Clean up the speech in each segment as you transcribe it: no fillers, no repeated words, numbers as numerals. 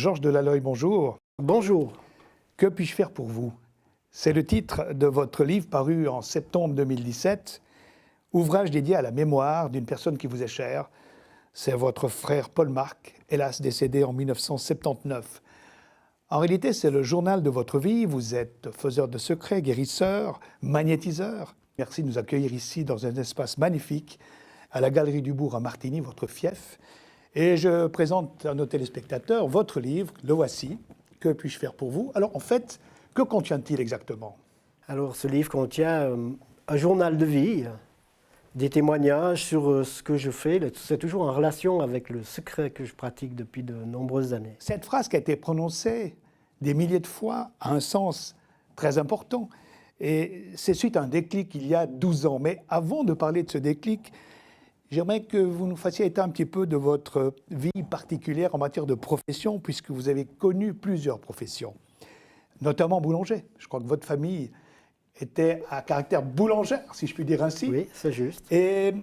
Georges Delalloye, bonjour. Bonjour. Que puis-je faire pour vous? C'est le titre de votre livre paru en septembre 2017, ouvrage dédié à la mémoire d'une personne qui vous est chère. C'est votre frère Paul Marc, hélas décédé en 1979. En réalité, c'est le journal de votre vie. Vous êtes faiseur de secrets, guérisseur, magnétiseur. Merci de nous accueillir ici dans un espace magnifique, à la Galerie du Bourg à Martigny, votre fief. Et je présente à nos téléspectateurs votre livre, le voici. Que puis-je faire pour vous? Alors en fait, que contient-il exactement? Alors ce livre contient un journal de vie, des témoignages sur ce que je fais. C'est toujours en relation avec le secret que je pratique depuis de nombreuses années. Cette phrase qui a été prononcée des milliers de fois a un sens très important. Et c'est suite à un déclic il y a 12 ans. Mais avant de parler de ce déclic, j'aimerais que vous nous fassiez état un petit peu de votre vie particulière en matière de profession, puisque vous avez connu plusieurs professions, notamment boulanger. Je crois que votre famille était à caractère boulangère, si je puis dire ainsi. Oui, c'est juste. Et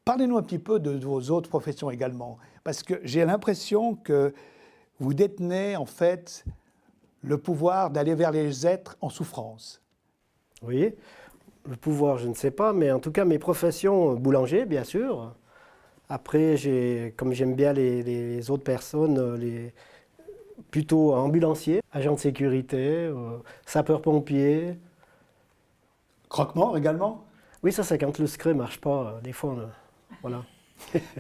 parlez-nous un petit peu de vos autres professions également, parce que j'ai l'impression que vous détenez en fait le pouvoir d'aller vers les êtres en souffrance. Oui, le pouvoir, je ne sais pas, mais en tout cas mes professions, boulanger, bien sûr. Après, comme j'aime bien les autres personnes, plutôt ambulancier, agent de sécurité, sapeur-pompier. Croque-mort également? Oui, ça c'est quand le secret ne marche pas, des fois, voilà.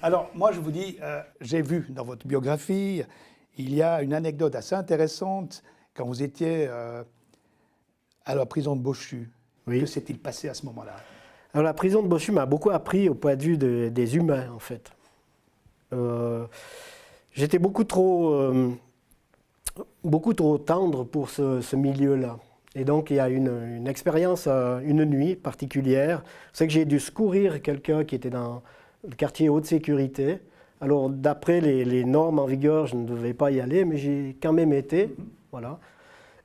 Alors, moi, je vous dis, j'ai vu dans votre biographie, il y a une anecdote assez intéressante quand vous étiez à la prison de Bochu. Oui. Que s'est-il passé à ce moment-là? Alors la prison de Bochu m'a beaucoup appris au point de vue des humains, en fait. J'étais beaucoup trop tendre pour ce milieu-là. Et donc il y a une expérience, une nuit particulière. C'est que j'ai dû secourir quelqu'un qui était dans le quartier haute sécurité. Alors d'après les normes en vigueur, je ne devais pas y aller, mais j'ai quand même été. Voilà.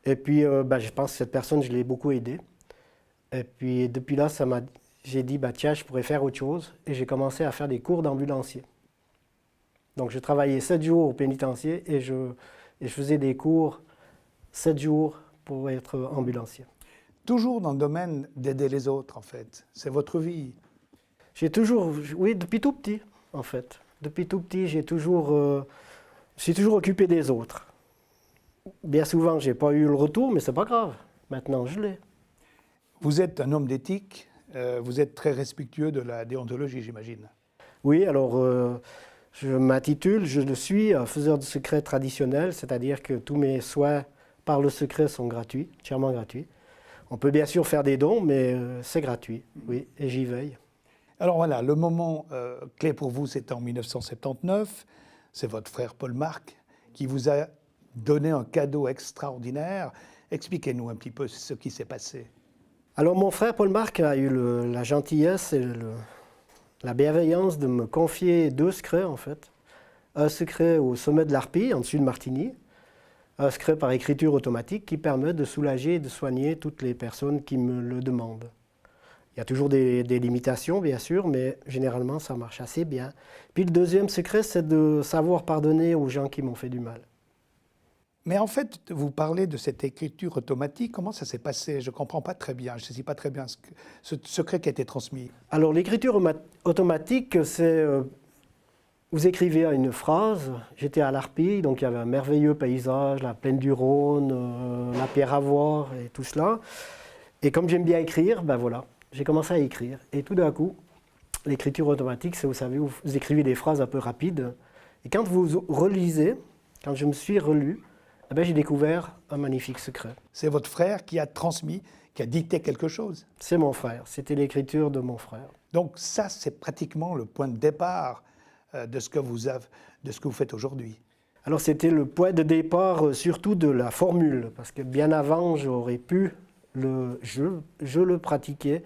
Et puis je pense que cette personne, je l'ai beaucoup aidée. Et puis depuis là, j'ai dit, tiens, je pourrais faire autre chose. Et j'ai commencé à faire des cours d'ambulancier. Donc je travaillais 7 jours au pénitencier et je faisais des cours 7 jours pour être ambulancier. Toujours dans le domaine d'aider les autres, en fait. C'est votre vie. Oui, depuis tout petit, en fait. Depuis tout petit, je suis toujours occupé des autres. Bien souvent, je n'ai pas eu le retour, mais ce n'est pas grave. Maintenant, je l'ai. Vous êtes un homme d'éthique. Vous êtes très respectueux de la déontologie, j'imagine. Oui, alors je m'intitule, je le suis, un faiseur de secret traditionnel, c'est-à-dire que tous mes soins par le secret sont gratuits, entièrement gratuits. On peut bien sûr faire des dons, mais c'est gratuit, oui, et j'y veille. Alors voilà, le moment clé pour vous, c'était en 1979. C'est votre frère Paul Marc qui vous a donné un cadeau extraordinaire. Expliquez-nous un petit peu ce qui s'est passé. Alors mon frère Paul Marc a eu la gentillesse et la bienveillance de me confier 2 secrets en fait. Un secret au sommet de l'Harpie, en dessus de Martigny. Un secret par écriture automatique qui permet de soulager et de soigner toutes les personnes qui me le demandent. Il y a toujours des limitations bien sûr, mais généralement ça marche assez bien. Puis le deuxième secret, c'est de savoir pardonner aux gens qui m'ont fait du mal. Mais en fait, vous parlez de cette écriture automatique. Comment ça s'est passé? Je ne comprends pas très bien. Je ne sais pas très bien ce secret qui a été transmis. Alors, l'écriture automatique, c'est... vous écrivez une phrase. J'étais à l'Harpie, donc il y avait un merveilleux paysage, la plaine du Rhône, la pierre à voir et tout cela. Et comme j'aime bien écrire, voilà, j'ai commencé à écrire. Et tout d'un coup, l'écriture automatique, c'est, vous savez, vous écrivez des phrases un peu rapides. Et quand vous relisez, quand je me suis relu, j'ai découvert un magnifique secret. C'est votre frère qui a transmis, qui a dicté quelque chose? C'est mon frère, c'était l'écriture de mon frère. Donc ça, c'est pratiquement le point de départ de ce que vous faites aujourd'hui. Alors c'était le point de départ surtout de la formule, parce que bien avant, j'aurais pu, je le pratiquais,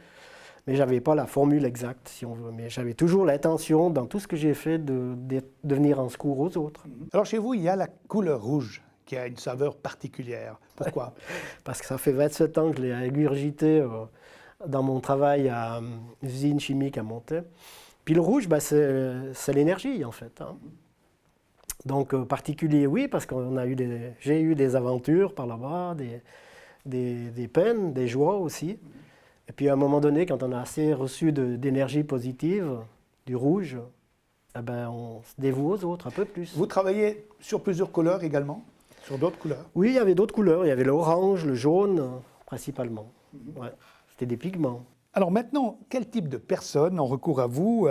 mais je n'avais pas la formule exacte, si on veut. Mais j'avais toujours l'intention, dans tout ce que j'ai fait, de venir en secours aux autres. Alors chez vous, il y a la couleur rouge, qui a une saveur particulière. Pourquoi? Parce que ça fait 27 ans que je l'ai ingurgité dans mon travail à usine chimique à Montaix. Puis le rouge, c'est l'énergie en fait. Hein. Donc particulier, oui, parce j'ai eu des aventures par là-bas, des peines, des joies aussi. Et puis à un moment donné, quand on a assez reçu d'énergie positive, du rouge, eh ben, on se dévoue aux autres un peu plus. Vous travaillez sur plusieurs couleurs également? Sur d'autres couleurs? Oui, il y avait d'autres couleurs. Il y avait l'orange, le jaune, principalement. Ouais, c'était des pigments. Alors maintenant, quel type de personne en recours à vous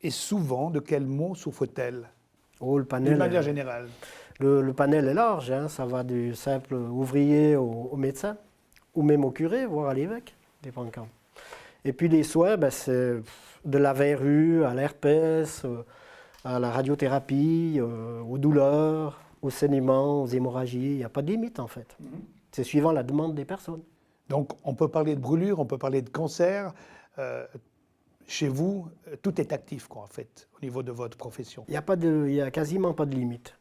et souvent de quels maux souffre-t-elle? Oh, le D'une panel, manière générale. le panel est large, hein. Ça va du simple ouvrier au médecin, ou même au curé, voire à l'évêque, dépend quand. Et puis les soins, ben, c'est de la verrue à l'herpès, à la radiothérapie, aux douleurs, aux saignements, aux hémorragies. Il n'y a pas de limite en fait. C'est suivant la demande des personnes. Donc on peut parler de brûlure, on peut parler de cancer. Chez vous, tout est actif quoi, en fait, au niveau de votre profession. Il y a quasiment pas de limite.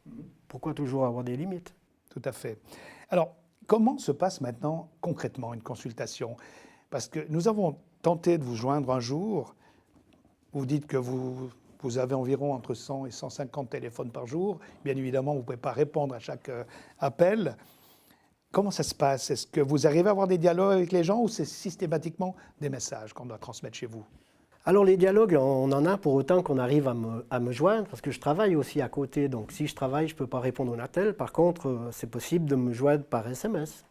Pourquoi toujours avoir des limites? Tout à fait. Alors, comment se passe maintenant concrètement une consultation? Parce que nous avons tenté de vous joindre un jour. Vous dites que vous avez environ entre 100 et 150 téléphones par jour. Bien évidemment, vous ne pouvez pas répondre à chaque appel. Comment ça se passe? Est-ce que vous arrivez à avoir des dialogues avec les gens ou c'est systématiquement des messages qu'on doit transmettre chez vous? Alors les dialogues, on en a pour autant qu'on arrive à me joindre, parce que je travaille aussi à côté. Donc si je travaille, je ne peux pas répondre au appel. Par contre, c'est possible de me joindre par SMS.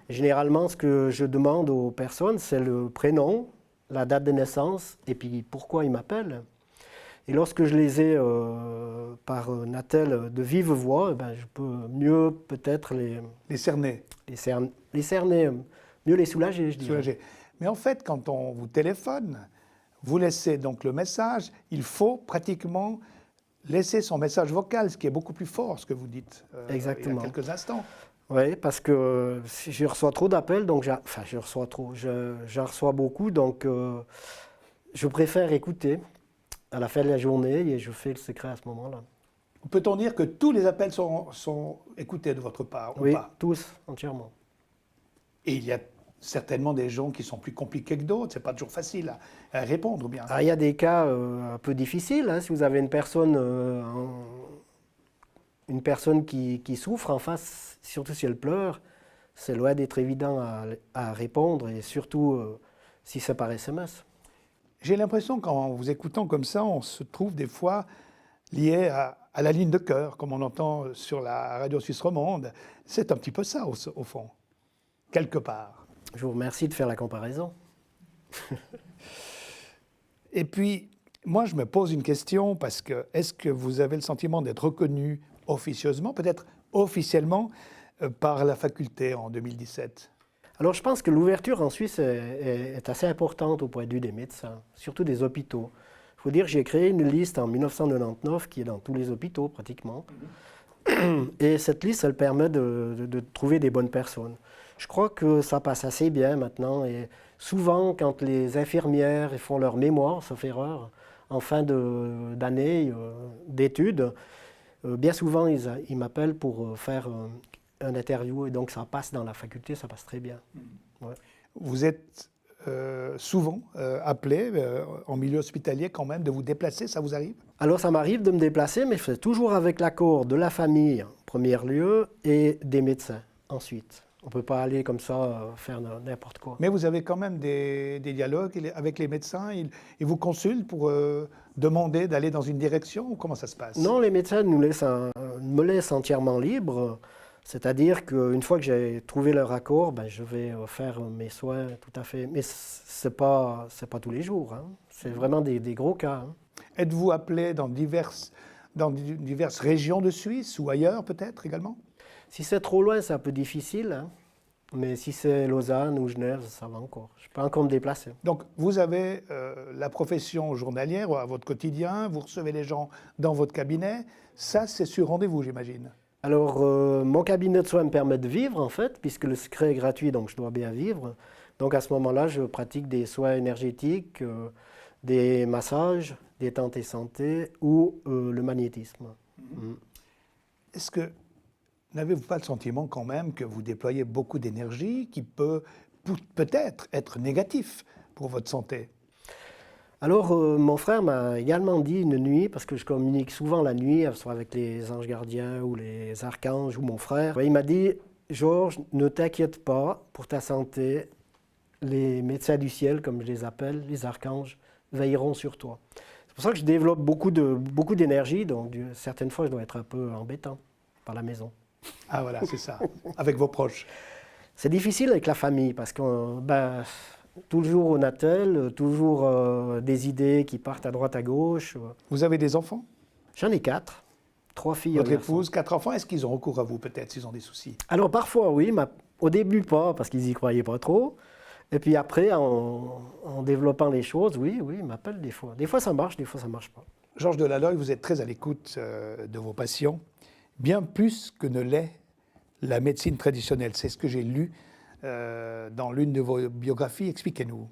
Généralement, ce que je demande aux personnes, c'est le prénom, la date de naissance et puis pourquoi ils m'appellent. Et lorsque je les ai par un appel de vive voix, ben, je peux mieux peut-être Les cerner. les cerner, mieux les soulager, je dirais. Soulager. Mais en fait, quand on vous téléphone, vous laissez donc le message, il faut pratiquement laisser son message vocal, ce qui est beaucoup plus fort, ce que vous dites Exactement. il y a quelques instants. Oui, parce que si je reçois trop d'appels, donc je reçois trop, j'en reçois beaucoup, donc je préfère écouter à la fin de la journée et je fais le secret à ce moment-là. Peut-on dire que tous les appels sont écoutés de votre part ou Oui, pas? tous, entièrement. Et il y a certainement des gens qui sont plus compliqués que d'autres, c'est pas toujours facile à répondre bien. Ah, il y a des cas un peu difficiles, hein, si vous avez une personne qui souffre en face, surtout si elle pleure, c'est loin d'être évident à répondre et surtout si c'est par SMS. J'ai l'impression qu'en vous écoutant comme ça, on se trouve des fois lié à la ligne de cœur, comme on entend sur la radio suisse romande. C'est un petit peu ça au fond, quelque part. Je vous remercie de faire la comparaison. Et puis, moi, je me pose une question parce que est-ce que vous avez le sentiment d'être reconnu officieusement, peut-être officiellement, par la faculté en 2017? Alors je pense que l'ouverture en Suisse est assez importante au point de vue des médecins, surtout des hôpitaux. Il faut dire que j'ai créé une liste en 1999 qui est dans tous les hôpitaux pratiquement. Et cette liste, elle permet de trouver des bonnes personnes. Je crois que ça passe assez bien maintenant. Et souvent, quand les infirmières font leur mémoire, sauf erreur, en fin d'année d'études, bien souvent, ils m'appellent pour faire un interview. Et donc, ça passe dans la faculté, ça passe très bien. Ouais. Vous êtes souvent appelé en milieu hospitalier quand même de vous déplacer, ça vous arrive? Alors, ça m'arrive de me déplacer, mais c'est toujours avec l'accord de la famille, en premier lieu, et des médecins, ensuite. On ne peut pas aller comme ça faire n'importe quoi. Mais vous avez quand même des dialogues avec les médecins, ils vous consultent pour demander d'aller dans une direction ou comment ça se passe? Non, les médecins me laissent entièrement libre, c'est-à-dire qu'une fois que j'ai trouvé leur accord, ben, je vais faire mes soins tout à fait. Mais ce n'est pas tous les jours, hein. C'est vraiment des gros cas. Hein. Êtes-vous appelé dans diverses régions de Suisse ou ailleurs peut-être également? Si c'est trop loin, c'est un peu difficile, hein. Mais si c'est Lausanne ou Genève, ça va encore. Je peux encore me déplacer. Donc vous avez la profession journalière à votre quotidien, vous recevez les gens dans votre cabinet, ça c'est sur rendez-vous j'imagine? Alors, mon cabinet de soins me permet de vivre, en fait, puisque le secret est gratuit, donc je dois bien vivre. Donc, à ce moment-là, je pratique des soins énergétiques, des massages, des tentes et santé ou le magnétisme. Est-ce que n'avez-vous pas le sentiment quand même que vous déployez beaucoup d'énergie qui peut peut-être être négatif pour votre santé? Alors, mon frère m'a également dit une nuit, parce que je communique souvent la nuit, soit avec les anges gardiens ou les archanges ou mon frère. Il m'a dit, Georges, ne t'inquiète pas pour ta santé, les médecins du ciel, comme je les appelle, les archanges, veilleront sur toi. C'est pour ça que je développe beaucoup d'énergie, donc certaines fois je dois être un peu embêtant par la maison. Ah voilà, c'est ça, avec vos proches. C'est difficile avec la famille, parce que toujours au natel, toujours des idées qui partent à droite à gauche. Vous avez des enfants? J'en ai 4, 3 filles. Votre épouse, 4 enfants, est-ce qu'ils ont recours à vous peut-être s'ils ont des soucis? Alors parfois oui, mais au début pas, parce qu'ils n'y croyaient pas trop. Et puis après, en développant les choses, oui, ils m'appellent des fois. Des fois ça marche, des fois ça ne marche pas. Georges Delalloye, vous êtes très à l'écoute de vos patients, bien plus que ne l'est la médecine traditionnelle. C'est ce que j'ai lu dans l'une de vos biographies. Expliquez-nous.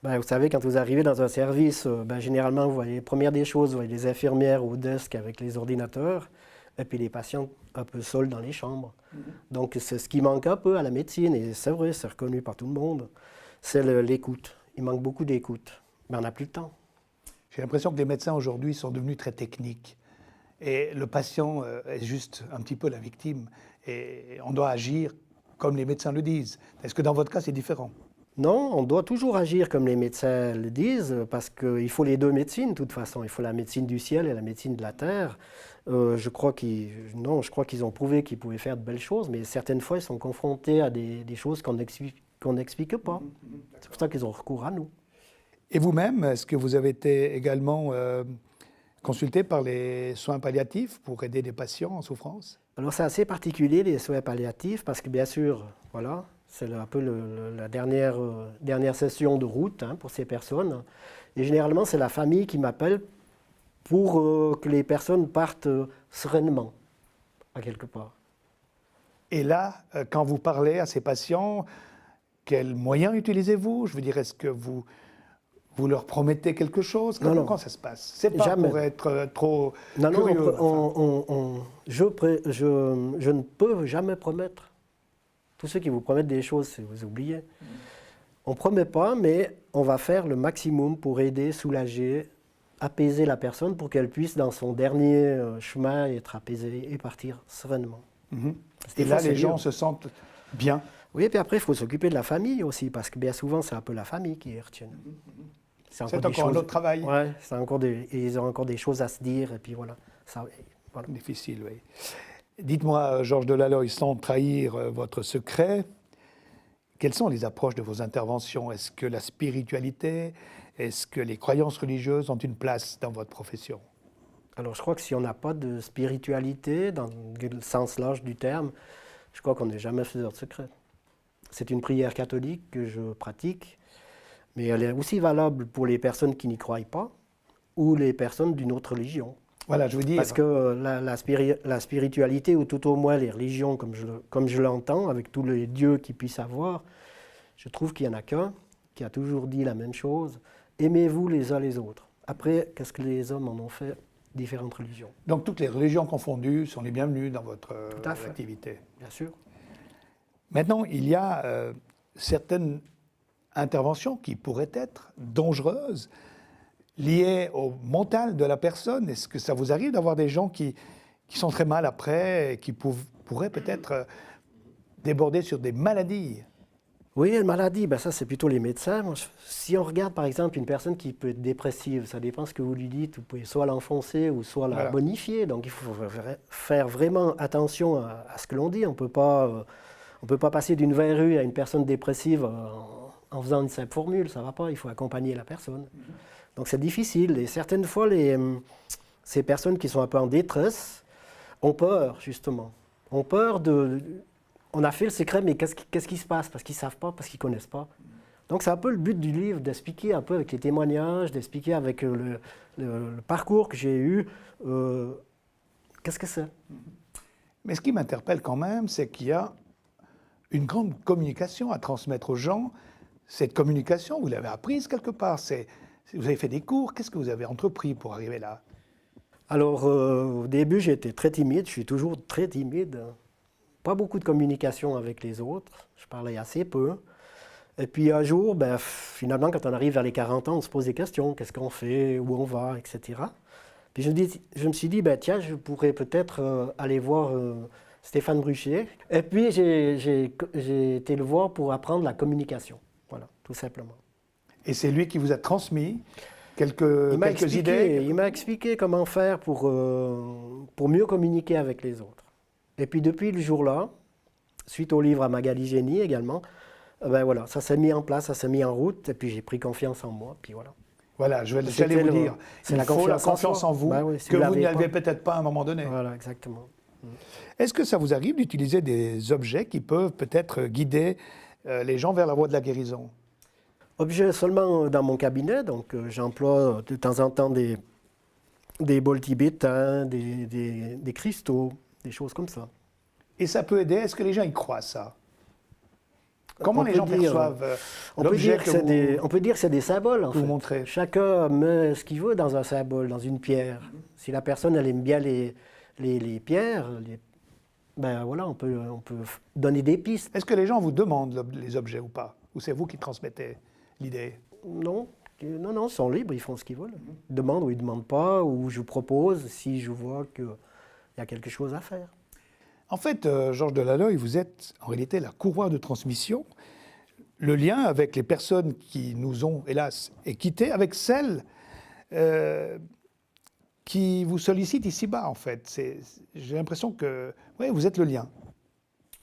Vous savez, quand vous arrivez dans un service, généralement, vous voyez, première des choses, vous voyez les infirmières au desk avec les ordinateurs, et puis les patients un peu seuls dans les chambres. Donc, c'est ce qui manque un peu à la médecine, et c'est vrai, c'est reconnu par tout le monde, c'est l'écoute. Il manque beaucoup d'écoute, mais on n'a plus le temps. J'ai l'impression que les médecins aujourd'hui sont devenus très techniques, et le patient est juste un petit peu la victime, et on doit agir comme les médecins le disent. Est-ce que dans votre cas, c'est différent? Non, on doit toujours agir comme les médecins le disent, parce qu'il faut les deux médecines, de toute façon. Il faut la médecine du ciel et la médecine de la terre. Je crois qu'ils ont prouvé qu'ils pouvaient faire de belles choses, mais certaines fois, ils sont confrontés à des choses qu'on n'explique pas. C'est pour ça qu'ils ont recours à nous. Et vous-même, est-ce que vous avez été également consulté par les soins palliatifs pour aider des patients en souffrance? Alors, c'est assez particulier, les soins palliatifs, parce que bien sûr, voilà, c'est un peu la dernière session de route pour ces personnes. Et généralement, c'est la famille qui m'appelle pour que les personnes partent sereinement, à quelque part. Et là, quand vous parlez à ces patients, quels moyens utilisez-vous? Je veux dire, est-ce que vous leur promettez quelque chose? Comment ça se passe? C'est pas Jamais. pour être trop Non, curieux. Je ne peux jamais promettre. Tous ceux qui vous promettent des choses, c'est vous oubliez. On ne promet pas, mais on va faire le maximum pour aider, soulager, apaiser la personne pour qu'elle puisse, dans son dernier chemin, être apaisée et partir sereinement. Et là, les gens se sentent bien. Oui, et puis après, il faut s'occuper de la famille aussi, parce que bien souvent, c'est un peu la famille qui est retienne. C'est encore un autre travail. Oui, ils ont encore des choses à se dire, et puis voilà. Voilà. Difficile, oui. Dites-moi, Georges Delalloye, sans trahir votre secret, quelles sont les approches de vos interventions? Est-ce que la spiritualité, est-ce que les croyances religieuses ont une place dans votre profession? Alors, je crois que si on n'a pas de spiritualité, dans le sens large du terme, je crois qu'on n'est jamais faiseur de secret. C'est une prière catholique que je pratique, mais elle est aussi valable pour les personnes qui n'y croient pas ou les personnes d'une autre religion. Voilà, je vous dis. Parce que la spiritualité, ou tout au moins les religions, comme je l'entends, avec tous les dieux qu'ils puissent avoir, je trouve qu'il n'y en a qu'un qui a toujours dit la même chose. Aimez-vous les uns les autres. Après, qu'est-ce que les hommes en ont fait? Différentes religions. Donc toutes les religions confondues sont les bienvenues dans votre activité. Bien sûr. Maintenant, il y a certaines interventions qui pourraient être dangereuses, liées au mental de la personne. Est-ce que ça vous arrive d'avoir des gens qui sont très mal après, et qui pourraient peut-être déborder sur des maladies? Oui, une maladie, ça c'est plutôt les médecins. Si on regarde par exemple une personne qui peut être dépressive, ça dépend ce que vous lui dites, vous pouvez soit l'enfoncer ou soit la bonifier. Donc il faut faire vraiment attention à ce que l'on dit. On ne peut pas passer d'une verrue à une personne dépressive en faisant une simple formule, ça ne va pas, il faut accompagner la personne. Donc c'est difficile et certaines fois ces personnes qui sont un peu en détresse ont peur justement, ont peur on a fait le secret, mais qu'est-ce qui se passe? Parce qu'ils ne savent pas, parce qu'ils ne connaissent pas. Donc c'est un peu le but du livre, d'expliquer un peu avec les témoignages, d'expliquer avec le parcours que j'ai eu, qu'est-ce que c'est. Mais ce qui m'interpelle quand même, c'est qu'il y a une grande communication à transmettre aux gens. Cette communication, vous l'avez apprise quelque part. Vous avez fait des cours, qu'est-ce que vous avez entrepris pour arriver là? Alors au début, j'étais très timide, je suis toujours très timide. Pas beaucoup de communication avec les autres, je parlais assez peu. Et puis un jour, finalement, quand on arrive vers les 40 ans, on se pose des questions. Qu'est-ce qu'on fait? Où on va? Etc. Puis je me suis dit, tiens, je pourrais peut-être aller voir Stéphane Bruchier. Et puis j'ai été le voir pour apprendre la communication. Voilà, tout simplement. Et c'est lui qui vous a transmis Il m'a quelques idées? il m'a expliqué comment faire pour mieux communiquer avec les autres. Et puis depuis le jour-là, suite au livre à Magali Génie également, voilà, ça s'est mis en place, ça s'est mis en route, et puis j'ai pris confiance en moi, puis voilà. Voilà, j'allais vous dire, c'est il la faut la confiance en confiance soi. en vous, Oui, si que vous l'avez n'avez pas. peut-être pas à un moment donné. Voilà, exactement. Est-ce que ça vous arrive d'utiliser des objets qui peuvent peut-être guider les gens vers la voie de la guérison? Objet seulement dans mon cabinet, donc j'emploie de temps en temps des bols tibétains, des cristaux, des choses comme ça. Et ça peut aider? Est-ce que les gens y croient, ça? Comment On les peut gens dire- perçoivent On peut l'objet dire que on peut dire que c'est des symboles, en que vous fait. montrez? Chacun met ce qu'il veut dans un symbole, dans une pierre. Si la personne elle aime bien les pierres, voilà, on peut donner des pistes. Est-ce que les gens vous demandent les objets ou pas? Ou c'est vous qui transmettez l'idée? Non, non, ils sont libres, ils font ce qu'ils veulent. Ils demandent ou ils ne demandent pas, ou je vous propose si je vois qu'il y a quelque chose à faire. En fait, Georges Delalloye, vous êtes en réalité la courroie de transmission, le lien avec les personnes qui nous ont, hélas, quittés, avec celles qui vous sollicitent ici-bas, en fait. J'ai l'impression que vous êtes le lien.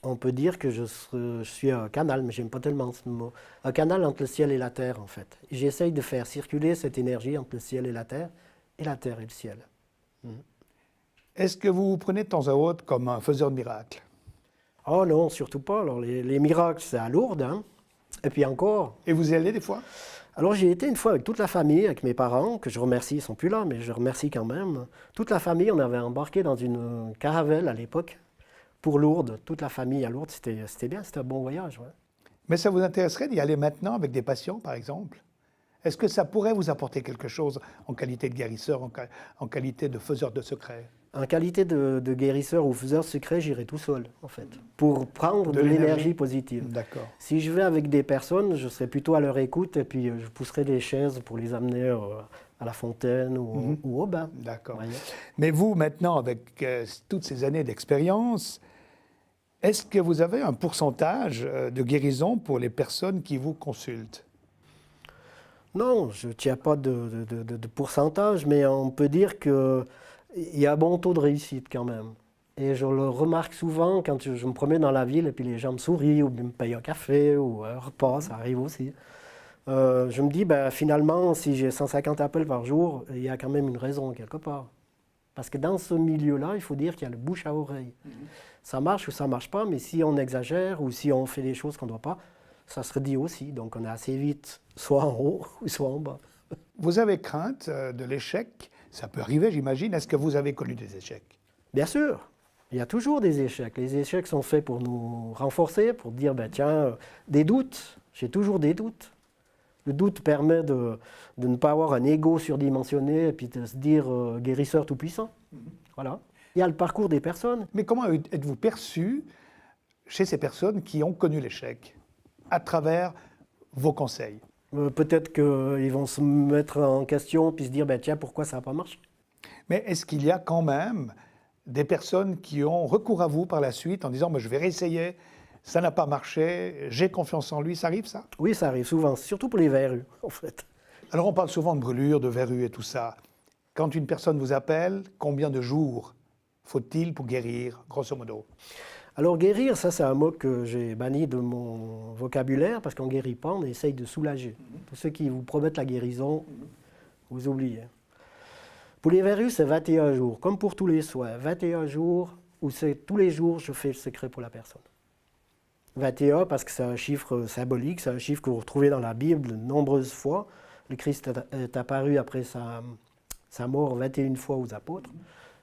On peut dire que je suis un canal, mais j'aime pas tellement ce mot. Un canal entre le ciel et la terre, en fait. J'essaye de faire circuler cette énergie entre le ciel et la terre et le ciel. Est-ce que vous vous prenez de temps à autre comme un faiseur de miracles? Oh non, surtout pas. Alors les miracles, c'est à Lourdes, hein. Et puis encore. Et vous y allez des fois? Alors j'ai été une fois avec toute la famille, avec mes parents, que je remercie, ils sont plus là, mais je remercie quand même. Toute la famille, on avait embarqué dans une caravelle à l'époque pour Lourdes. Toute la famille à Lourdes, c'était bien, c'était un bon voyage. Ouais. Mais ça vous intéresserait d'y aller maintenant avec des patients, par exemple? Est-ce que ça pourrait vous apporter quelque chose en qualité de guérisseur, en qualité de faiseur de secrets? En qualité de guérisseur ou faiseur secret, j'irai tout seul, en fait, pour prendre De de l'énergie l'énergie. positive. D'accord. Si je vais avec des personnes, je serai plutôt à leur écoute et puis je pousserai des chaises pour les amener à la fontaine ou au bain. D'accord. Voyez. Mais vous, maintenant, avec toutes ces années d'expérience, est-ce que vous avez un pourcentage de guérison pour les personnes qui vous consultent? Non, je ne tiens pas de pourcentage, mais on peut dire qu'il y a un bon taux de réussite quand même. Et je le remarque souvent quand je me promène dans la ville et puis les gens me sourient ou me payent un café ou un repas, ça arrive aussi. Je me dis, finalement, si j'ai 150 appels par jour, il y a quand même une raison quelque part. Parce que dans ce milieu-là, il faut dire qu'il y a le bouche à oreille. Ça marche ou ça ne marche pas, mais si on exagère ou si on fait des choses qu'on ne doit pas, ça se redit aussi. Donc on est assez vite soit en haut ou soit en bas. Vous avez crainte de l'échec? Ça peut arriver, j'imagine. Est-ce que vous avez connu des échecs? Bien sûr, il y a toujours des échecs. Les échecs sont faits pour nous renforcer, pour dire, tiens, des doutes, j'ai toujours des doutes. Le doute permet de ne pas avoir un ego surdimensionné et puis de se dire guérisseur tout-puissant. Voilà. Il y a le parcours des personnes. Mais comment êtes-vous perçu chez ces personnes qui ont connu l'échec à travers vos conseils? Peut-être qu'ils vont se mettre en question puis se dire, tiens, pourquoi ça n'a pas marché? Mais est-ce qu'il y a quand même des personnes qui ont recours à vous par la suite en disant je vais réessayer, ça n'a pas marché, j'ai confiance en lui, ça arrive ça? Oui, ça arrive souvent, surtout pour les verrues, en fait. Alors on parle souvent de brûlures, de verrues et tout ça. Quand une personne vous appelle, combien de jours faut-il pour guérir, grosso modo? Alors guérir, ça c'est un mot que j'ai banni de mon vocabulaire parce qu'on ne guérit pas, on essaye de soulager. Tous ceux qui vous promettent la guérison, vous oubliez. Pour les verrues, c'est 21 jours, comme pour tous les soins. 21 jours où c'est tous les jours je fais le secret pour la personne. 21 parce que c'est un chiffre symbolique, c'est un chiffre que vous retrouvez dans la Bible de nombreuses fois. Le Christ est apparu après sa mort 21 fois aux apôtres,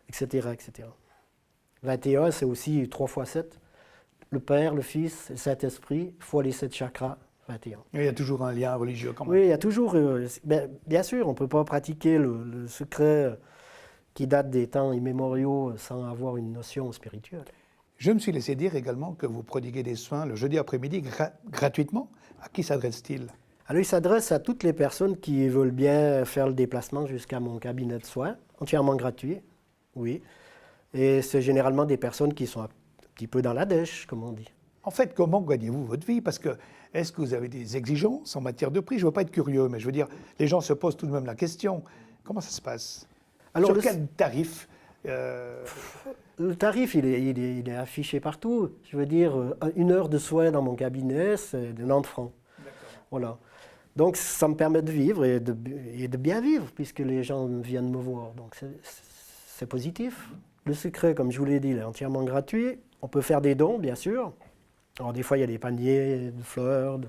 etc., etc. 21, c'est aussi 3 fois 7. Le Père, le Fils, le Saint-Esprit, fois les 7 chakras, 21. Il y a toujours un lien religieux quand même. Oui, il y a toujours... bien sûr, on ne peut pas pratiquer le secret qui date des temps immémoriaux sans avoir une notion spirituelle. Je me suis laissé dire également que vous prodiguez des soins le jeudi après-midi gratuitement. À qui s'adresse-t-il? Alors, il s'adresse à toutes les personnes qui veulent bien faire le déplacement jusqu'à mon cabinet de soins, entièrement gratuit, oui. Et c'est généralement des personnes qui sont un petit peu dans la dèche, comme on dit. En fait, comment gagnez-vous votre vie? Parce que, est-ce que vous avez des exigences en matière de prix? Je ne veux pas être curieux, mais je veux dire, les gens se posent tout de même la question. Comment ça se passe? Alors, Sur quel tarif? Le tarif, il est affiché partout. Je veux dire, 1 heure de soins dans mon cabinet, c'est de 90 francs. Voilà. Donc, ça me permet de vivre et de bien vivre, puisque les gens viennent me voir. Donc, c'est positif. Le secret, comme je vous l'ai dit, il est entièrement gratuit. On peut faire des dons, bien sûr. Alors, des fois, il y a des paniers de fleurs,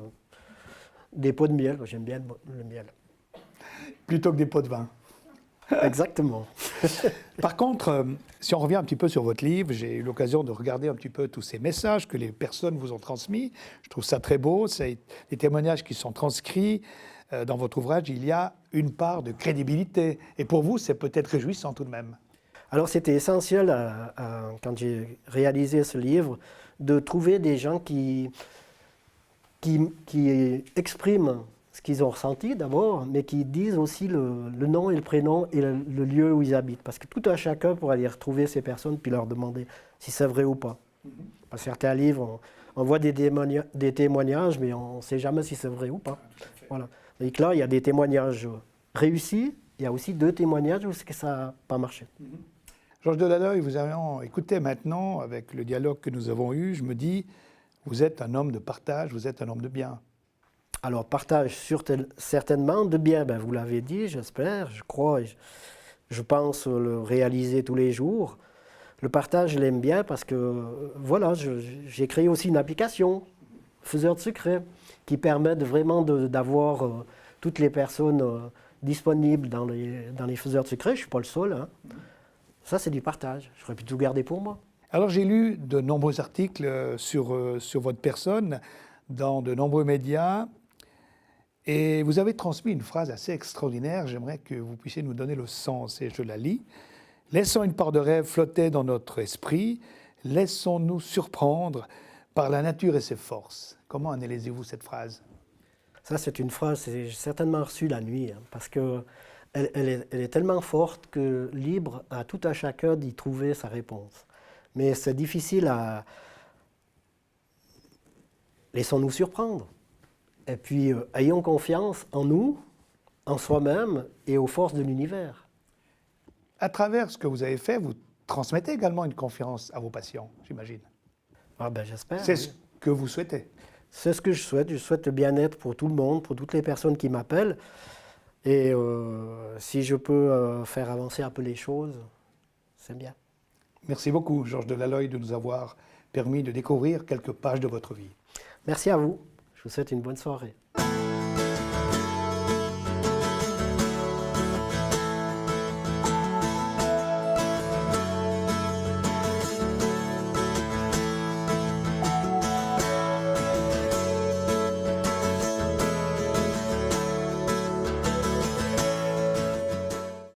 des pots de miel. J'aime bien le miel. Plutôt que des pots de vin. Exactement. Par contre, si on revient un petit peu sur votre livre, j'ai eu l'occasion de regarder un petit peu tous ces messages que les personnes vous ont transmis. Je trouve ça très beau. C'est des témoignages qui sont transcrits dans votre ouvrage. Il y a une part de crédibilité. Et pour vous, c'est peut-être réjouissant tout de même. Alors, c'était essentiel, quand j'ai réalisé ce livre, de trouver des gens qui expriment ce qu'ils ont ressenti d'abord, mais qui disent aussi le nom et le prénom et le lieu où ils habitent. Parce que tout un chacun pourrait aller retrouver ces personnes puis leur demander si c'est vrai ou pas. Dans certains livres, on voit des témoignages, mais on ne sait jamais si c'est vrai ou pas. Voilà. Et que là, il y a des témoignages réussis, il y a aussi 2 témoignages où ça n'a pas marché. Georges Delalloye, vous avez écouté maintenant, avec le dialogue que nous avons eu, je me dis, vous êtes un homme de partage, vous êtes un homme de bien. Alors, partage certainement de bien, ben, vous l'avez dit, j'espère, je crois, je pense le réaliser tous les jours. Le partage, je l'aime bien parce que, voilà, j'ai créé aussi une application, Faiseur de secrets, qui permet vraiment d'avoir toutes les personnes disponibles dans les faiseurs de secrets. Je ne suis pas le seul, hein. Ça, c'est du partage. J'aurais pu tout garder pour moi. Alors, j'ai lu de nombreux articles sur votre personne dans de nombreux médias. Et vous avez transmis une phrase assez extraordinaire, j'aimerais que vous puissiez nous donner le sens, et je la lis. « Laissons une part de rêve flotter dans notre esprit, laissons-nous surprendre par la nature et ses forces. » Comment analysez-vous cette phrase? Ça, c'est une phrase que j'ai certainement reçue la nuit, hein, parce qu'elle est tellement forte que libre à tout un chacun d'y trouver sa réponse. Mais c'est difficile à... Laissons-nous surprendre. Et puis, ayons confiance en nous, en soi-même et aux forces de l'univers. À travers ce que vous avez fait, vous transmettez également une confiance à vos patients, j'imagine. Ah ben, j'espère. C'est oui. ce que vous souhaitez. C'est ce que je souhaite. Je souhaite le bien-être pour tout le monde, pour toutes les personnes qui m'appellent. Et si je peux faire avancer un peu les choses, c'est bien. Merci beaucoup, Georges Delalloye, de nous avoir permis de découvrir quelques pages de votre vie. Merci à vous. Je vous souhaite une bonne soirée.